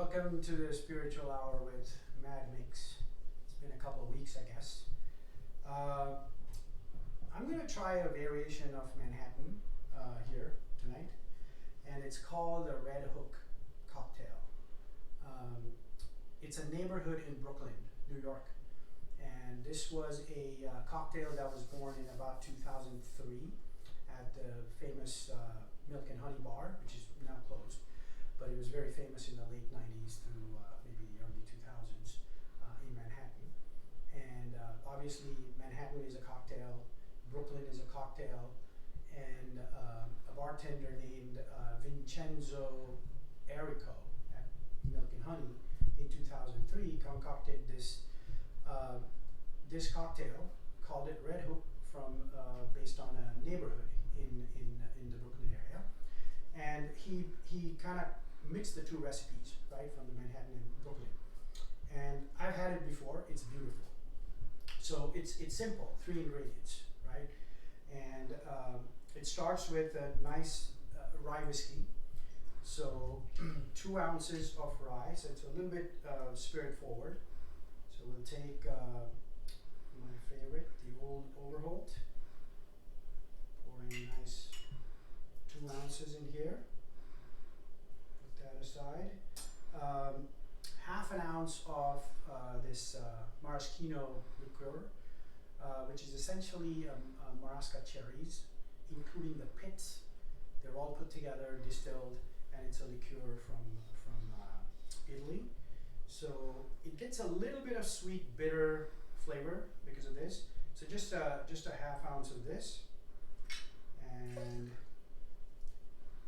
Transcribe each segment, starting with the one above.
Welcome to the Spiritual Hour with Mad Mix. It's been a couple of weeks, I guess. I'm going to try a variation of Manhattan here tonight, and it's called the Redhook Cocktail. It's a neighborhood in Brooklyn, New York, and this was a cocktail that was born in about 2003 at the famous Milk and Honey Bar, which is now closed. But it was very famous in the late 90s through maybe the early 2000s in Manhattan. And obviously Manhattan is a cocktail, Brooklyn is a cocktail, and a bartender named Vincenzo Errico at Milk and Honey in 2003 concocted this this cocktail, called it Redhook, from based on a neighborhood in the Brooklyn area. And he kind of mix the two recipes, right, from the Manhattan and Brooklyn. And I've had it before, it's beautiful. So it's simple, 3 ingredients, right? And it starts with a nice rye whiskey. So 2 ounces of rye, so it's a little bit spirit forward. So we'll take my favorite, the Old Overholt. Pouring nice 2 ounces in here. Aside, half an ounce of this Maraschino Liqueur, which is essentially Maraschino cherries, including the pits. They're all put together, distilled, and it's a liqueur from Italy. So it gets a little bit of sweet, bitter flavor because of this. So just a half ounce of this, and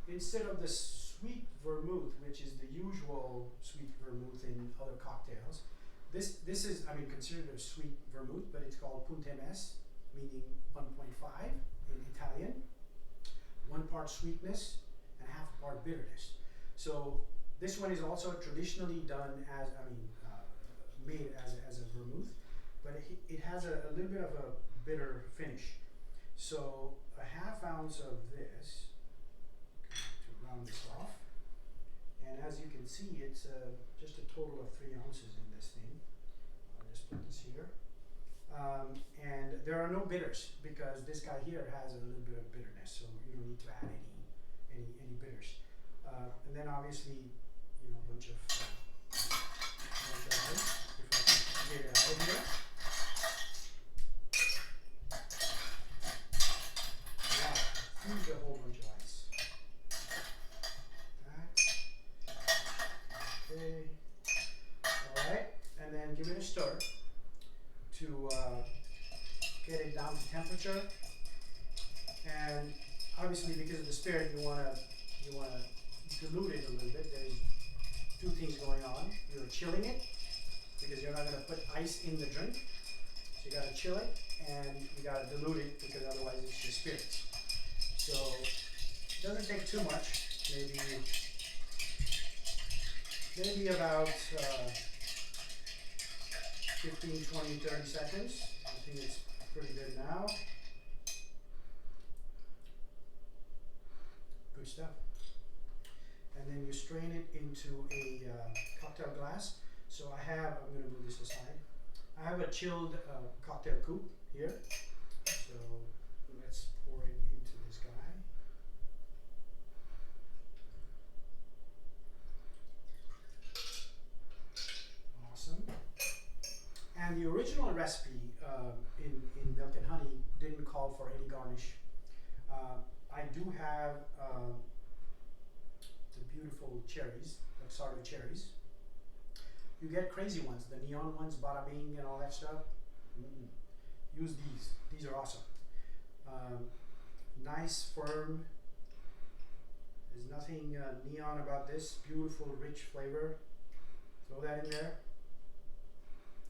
instead of this sweet vermouth, which is the usual sweet vermouth in other cocktails. This is, I mean, considered a sweet vermouth, but it's called Punt, meaning 1.5 in Italian. 1 part sweetness and half a part bitterness. So this one is also traditionally done as, made as a vermouth, but it has a little bit of a bitter finish. So a half ounce of this, round this off, and as you can see, it's just a total of 3 ounces in this thing. I'll just put this here, and there are no bitters because this guy here has a little bit of bitterness, so you don't need to add any bitters. And then obviously, a bunch of guys, if I can get it out of here. Wow, huge a whole bunch of ice. Okay. Alright, and then give it a stir to get it down to temperature. And obviously, because of the spirit, you wanna dilute it a little bit. There's 2 things going on. You're chilling it because you're not gonna put ice in the drink. So you gotta chill it, and you gotta dilute it because otherwise it's just spirits. So it doesn't take too much, maybe about 15, 20, 30 seconds. I think it's pretty good now. Good stuff. And then you strain it into a cocktail glass. So I'm going to move this aside. I have a chilled cocktail coupe here. So let's pour it into this guy. Awesome. And the original recipe in Milk and Honey didn't call for any garnish. I do have the beautiful cherries, Luxardo cherries. You get crazy ones, the neon ones, bada bing and all that stuff. Use these. These are awesome. Nice, firm. There's nothing neon about this. Beautiful, rich flavor. Throw that in there.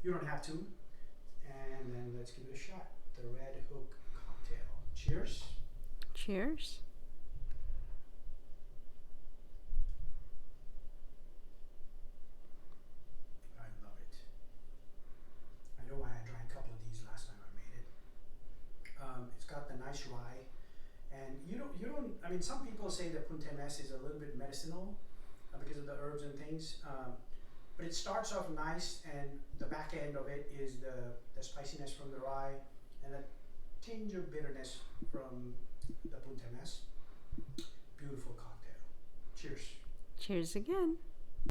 You don't have to. And then let's give it a shot. The Redhook Cocktail. Cheers. Cheers. I love it. I know why I drank a couple of these last time I made it. It's got the nice rye, and you don't. I mean, some people say that Punt is a little bit medicinal, because of the herbs and things. But it starts off nice, and the back end of it is the spiciness from the rye and a tinge of bitterness from the Punt. Beautiful cocktail. Cheers. Cheers again.